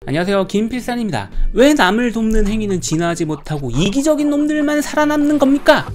안녕하세요, 김필산입니다. 왜 남을 돕는 행위는 진화하지 못하고 이기적인 놈들만 살아남는 겁니까?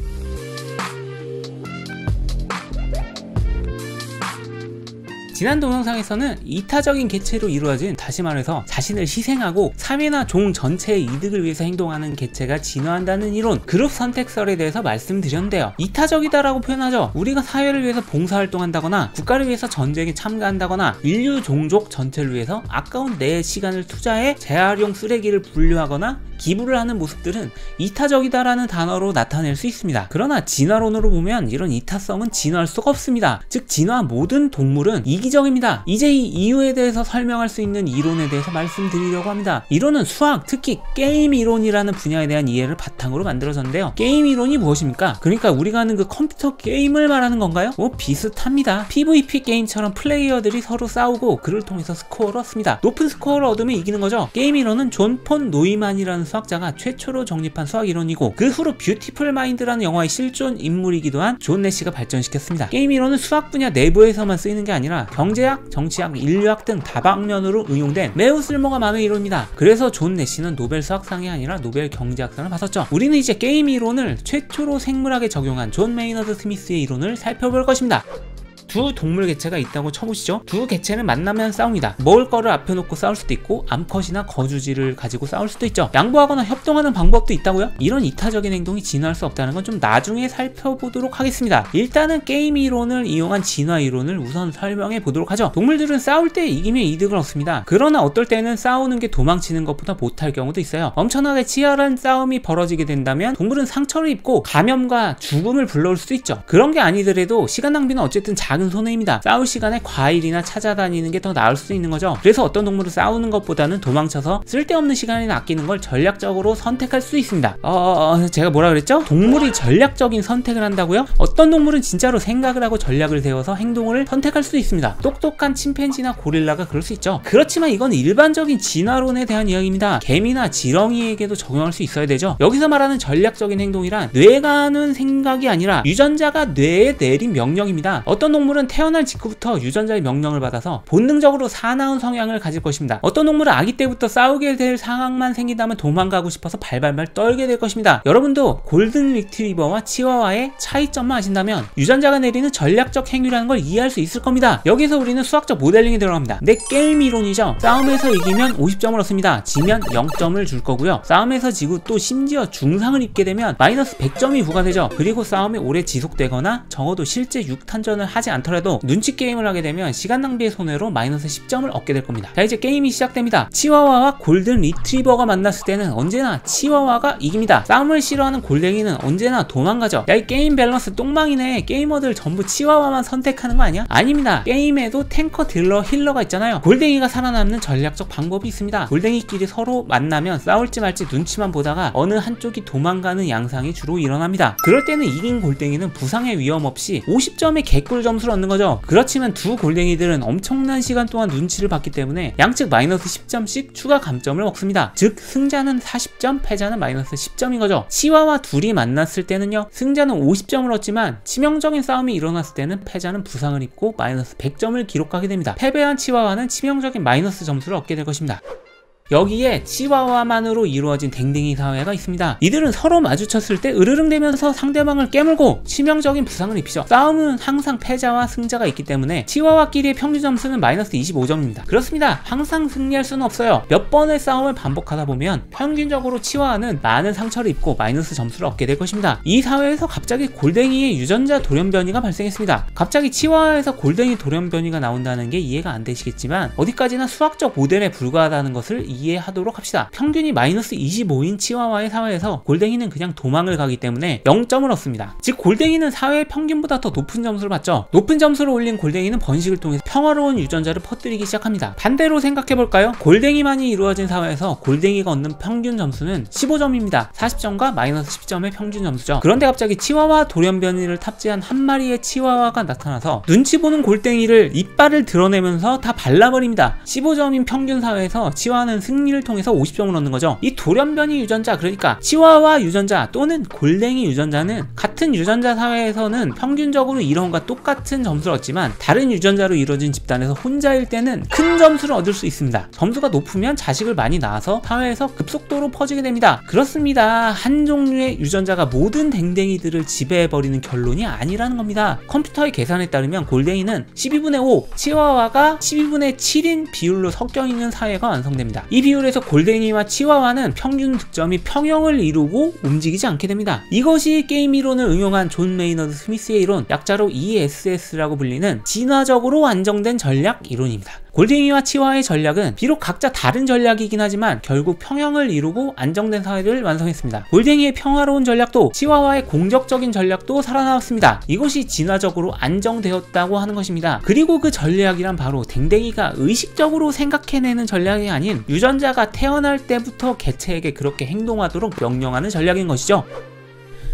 지난 동영상에서는 이타적인 개체로 이루어진, 다시 말해서 자신을 희생하고 사회나 종 전체의 이득을 위해서 행동하는 개체가 진화한다는 이론, 그룹 선택설에 대해서 말씀드렸는데요. 이타적이다라고 표현하죠. 우리가 사회를 위해서 봉사활동한다거나 국가를 위해서 전쟁에 참가한다거나 인류 종족 전체를 위해서 아까운 내 시간을 투자해 재활용 쓰레기를 분류하거나 기부를 하는 모습들은 이타적이다라는 단어로 나타낼 수 있습니다. 그러나 진화론으로 보면 이런 이타성은 진화할 수가 없습니다. 즉 진화 모든 동물은 이기적입니다. 이제 이 이유에 대해서 설명할 수 있는 이론에 대해서 말씀드리려고 합니다. 이론은 수학, 특히 게임 이론이라는 분야에 대한 이해를 바탕으로 만들어졌는데요. 게임 이론이 무엇입니까? 그러니까 우리가 하는 그 컴퓨터 게임을 말하는 건가요? 비슷합니다. PVP 게임처럼 플레이어들이 서로 싸우고 그를 통해서 스코어를 얻습니다. 높은 스코어를 얻으면 이기는 거죠. 게임 이론은 존 폰 노이만이라는 수학자가 최초로 정립한 수학 이론이고, 그 후로 뷰티풀 마인드라는 영화의 실존 인물이기도 한 존 내시가 발전시켰습니다. 게임 이론은 수학 분야 내부에서만 쓰이는 게 아니라 경제학, 정치학, 인류학 등 다방면으로 응용된 매우 쓸모가 많은 이론입니다. 그래서 존 내시는 노벨 수학상이 아니라 노벨 경제학상을 받았죠. 우리는 이제 게임 이론을 최초로 생물학에 적용한 존 메이너드 스미스의 이론을 살펴볼 것입니다. 두 동물 개체가 있다고 쳐보시죠. 두 개체는 만나면 싸웁니다. 먹을 거를 앞에 놓고 싸울 수도 있고 암컷이나 거주지를 가지고 싸울 수도 있죠. 양보하거나 협동하는 방법도 있다고요? 이런 이타적인 행동이 진화할 수 없다는 건 좀 나중에 살펴보도록 하겠습니다. 일단은 게임 이론을 이용한 진화 이론을 우선 설명해 보도록 하죠. 동물들은 싸울 때 이기면 이득을 얻습니다. 그러나 어떨 때는 싸우는 게 도망치는 것보다 못할 경우도 있어요. 엄청나게 치열한 싸움이 벌어지게 된다면 동물은 상처를 입고 감염과 죽음을 불러올 수도 있죠. 그런 게 아니더라도 시간 낭비는 어쨌든 작은 손해입니다. 싸울 시간에 과일이나 찾아다니는 게 더 나을 수 있는 거죠. 그래서 어떤 동물은 싸우는 것보다는 도망쳐서 쓸데없는 시간을 아끼는 걸 전략적으로 선택할 수 있습니다. 제가 뭐라 그랬죠? 동물이 전략적인 선택을 한다고요? 어떤 동물은 진짜로 생각을 하고 전략을 세워서 행동을 선택할 수 있습니다. 똑똑한 침팬지나 고릴라가 그럴 수 있죠. 그렇지만 이건 일반적인 진화론에 대한 이야기입니다. 개미나 지렁이에게도 적용할 수 있어야 되죠. 여기서 말하는 전략적인 행동이란 뇌가 하는 생각이 아니라 유전자가 뇌에 내린 명령입니다. 어떤 동물은 태어날 직후부터 유전자의 명령을 받아서 본능적으로 사나운 성향을 가질 것입니다. 어떤 동물은 아기 때부터 싸우게 될 상황만 생긴다면 도망가고 싶어서 발발발 떨게 될 것입니다. 여러분도 골든 리트리버와 치와와의 차이점만 아신다면 유전자가 내리는 전략적 행위라는 걸 이해할 수 있을 겁니다. 여기서 우리는 수학적 모델링이 들어갑니다. 내 게임 이론이죠. 싸움에서 이기면 50점을 얻습니다. 지면 0점을 줄 거고요. 싸움에서 지고 또 심지어 중상을 입게 되면 마이너스 100점이 부과되죠. 그리고 싸움이 오래 지속되거나 적어도 실제 육탄전을 하지 않더라도 눈치 게임을 하게 되면 시간 낭비의 손해로 마이너스 10점을 얻게 될 겁니다. 자, 이제 게임이 시작됩니다. 치와와와 골든 리트리버가 만났을 때는 언제나 치와와가 이깁니다. 싸움을 싫어하는 골뱅이는 언제나 도망가죠. 야, 이 게임 밸런스 똥망이네. 게이머들 전부 치와와만 선택하는 거 아니야? 아닙니다. 게임에도 탱커, 딜러, 힐러가 있잖아요. 골뱅이가 살아남는 전략적 방법이 있습니다. 골뱅이끼리 서로 만나면 싸울지 말지 눈치만 보다가 어느 한쪽이 도망가는 양상이 주로 일어납니다. 그럴 때는 이긴 골뱅이는 부상의 위험 없이 50점의 개꿀 점수를 얻는 거죠. 그렇지만 두 골뱅이들은 엄청난 시간 동안 눈치를 봤기 때문에 양측 마이너스 10점씩 추가 감점을 먹습니다. 즉 승자는 40점, 패자는 마이너스 10점인 거죠. 치와와 둘이 만났을 때는요, 승자는 50점을 얻지만 치명적인 싸움이 일어났을 때는 패자는 부상을 입고 마이너스 100점을 기록하게 됩니다. 패배한 치와와는 치명적인 마이너스 점수를 얻게 될 것입니다. 여기에 치와와만으로 이루어진 댕댕이 사회가 있습니다. 이들은 서로 마주쳤을 때 으르릉대면서 상대방을 깨물고 치명적인 부상을 입히죠. 싸움은 항상 패자와 승자가 있기 때문에 치와와끼리의 평균 점수는 마이너스 25점입니다. 그렇습니다. 항상 승리할 수는 없어요. 몇 번의 싸움을 반복하다 보면 평균적으로 치와와는 많은 상처를 입고 마이너스 점수를 얻게 될 것입니다. 이 사회에서 갑자기 골뱅이의 유전자 돌연변이가 발생했습니다. 갑자기 치와와에서 골뱅이 돌연변이가 나온다는 게 이해가 안 되시겠지만 어디까지나 수학적 모델에 불과하다는 것을 이해하도록 합시다. 평균이 마이너스 25인 치와와의 사회에서 골뱅이는 그냥 도망을 가기 때문에 0점을 얻습니다. 즉 골뱅이는 사회 평균보다 더 높은 점수를 받죠. 높은 점수를 올린 골뱅이는 번식을 통해서 평화로운 유전자를 퍼뜨리기 시작합니다. 반대로 생각해볼까요? 골뱅이만이 이루어진 사회에서 골뱅이가 얻는 평균 점수는 15점입니다. 40점과 마이너스 10점의 평균 점수죠. 그런데 갑자기 치와와 돌연변이를 탑재한 한 마리의 치와와가 나타나서 눈치 보는 골뱅이를 이빨을 드러내면서 다 발라버립니다. 15점인 평균 사회에서 치와는 승리를 통해서 50점을 얻는 거죠. 이 돌연변이 유전자, 그러니까 치와와 유전자 또는 골뱅이 유전자는 같은 유전자 사회에서는 평균적으로 이론과 똑같은 점수를 얻지만 다른 유전자로 이루어진 집단에서 혼자일 때는 큰 점수를 얻을 수 있습니다. 점수가 높으면 자식을 많이 낳아서 사회에서 급속도로 퍼지게 됩니다. 그렇습니다. 한 종류의 유전자가 모든 댕댕이들을 지배해버리는 결론이 아니라는 겁니다. 컴퓨터의 계산에 따르면 골뱅이는 12분의 5, 치와와가 12분의 7인 비율로 섞여 있는 사회가 완성됩니다. 이 비율에서 골뱅이와 치와와는 평균 득점이 평형을 이루고 움직이지 않게 됩니다. 이것이 게임 이론을 응용한 존 메이너드 스미스의 이론, 약자로 ESS라고 불리는 진화적으로 안정된 전략 이론입니다. 골뱅이와 치와와의 전략은 비록 각자 다른 전략이긴 하지만 결국 평형을 이루고 안정된 사회를 완성했습니다. 골뱅이의 평화로운 전략도 치와와의 공격적인 전략도 살아나왔습니다. 이것이 진화적으로 안정되었다고 하는 것입니다. 그리고 그 전략이란 바로 댕댕이가 의식적으로 생각해내는 전략이 아닌 유전자가 태어날 때부터 개체에게 그렇게 행동하도록 명령하는 전략인 것이죠.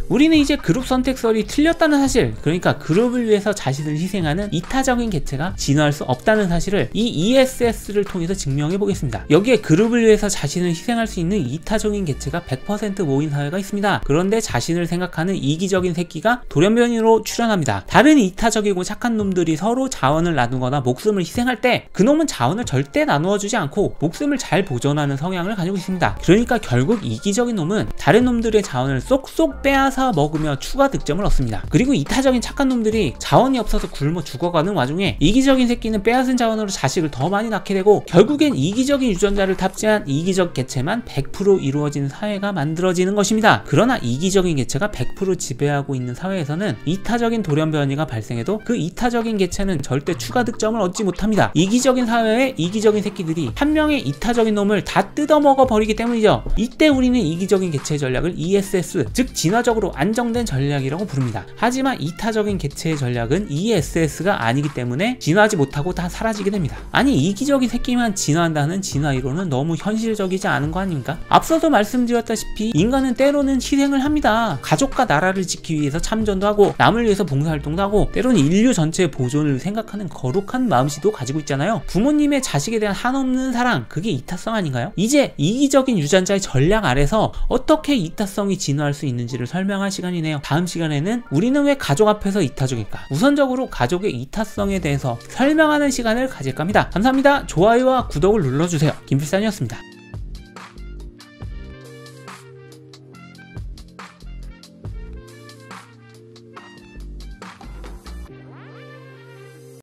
우리는 이제 그룹 선택설이 틀렸다는 사실, 그러니까 그룹을 위해서 자신을 희생하는 이타적인 개체가 진화할 수 없다는 사실을 이 ESS를 통해서 증명해 보겠습니다. 여기에 그룹을 위해서 자신을 희생할 수 있는 이타적인 개체가 100% 모인 사회가 있습니다. 그런데 자신을 생각하는 이기적인 새끼가 돌연변이로 출현합니다. 다른 이타적이고 착한 놈들이 서로 자원을 나누거나 목숨을 희생할 때 그놈은 자원을 절대 나누어 주지 않고 목숨을 잘 보존하는 성향을 가지고 있습니다. 그러니까 결국 이기적인 놈은 다른 놈들의 자원을 쏙쏙 빼앗아 먹으며 추가 득점을 얻습니다. 그리고 이타적인 착한 놈들이 자원이 없어서 굶어 죽어가는 와중에 이기적인 새끼는 빼앗은 자원으로 자식을 더 많이 낳게 되고 결국엔 이기적인 유전자를 탑재한 이기적 개체만 100% 이루어지는 사회가 만들어지는 것입니다. 그러나 이기적인 개체가 100% 지배하고 있는 사회에서는 이타적인 돌연변이가 발생해도 그 이타적인 개체는 절대 추가 득점을 얻지 못합니다. 이기적인 사회에 이기적인 새끼들이 한 명의 이타적인 놈을 다 뜯어먹어 버리기 때문이죠. 이때 우리는 이기적인 개체의 전략을 ESS, 즉 진화적으로 안정된 전략이라고 부릅니다. 하지만 이타적인 개체의 전략은 ESS가 아니기 때문에 진화하지 못하고 다 사라지게 됩니다. 아니, 이기적인 새끼만 진화한다는 진화 이론은 너무 현실적이지 않은 거 아닙니까? 앞서도 말씀드렸다시피 인간은 때로는 희생을 합니다. 가족과 나라를 지키기 위해서 참전도 하고 남을 위해서 봉사활동도 하고 때로는 인류 전체의 보존을 생각하는 거룩한 마음씨도 가지고 있잖아요. 부모님의 자식에 대한 한없는 사랑, 그게 이타성 아닌가요? 이제 이기적인 유전자의 전략 아래서 어떻게 이타성이 진화할 수 있는지를 설명할 시간이네요. 다음 시간에는 우리는 왜 가족 앞에서 이타적일까? 우선적으로 가족의 이타성에 대해서 설명하는 시간을 가질까 합니다. 감사합니다. 좋아요와 구독을 눌러주세요. 김필산이었습니다.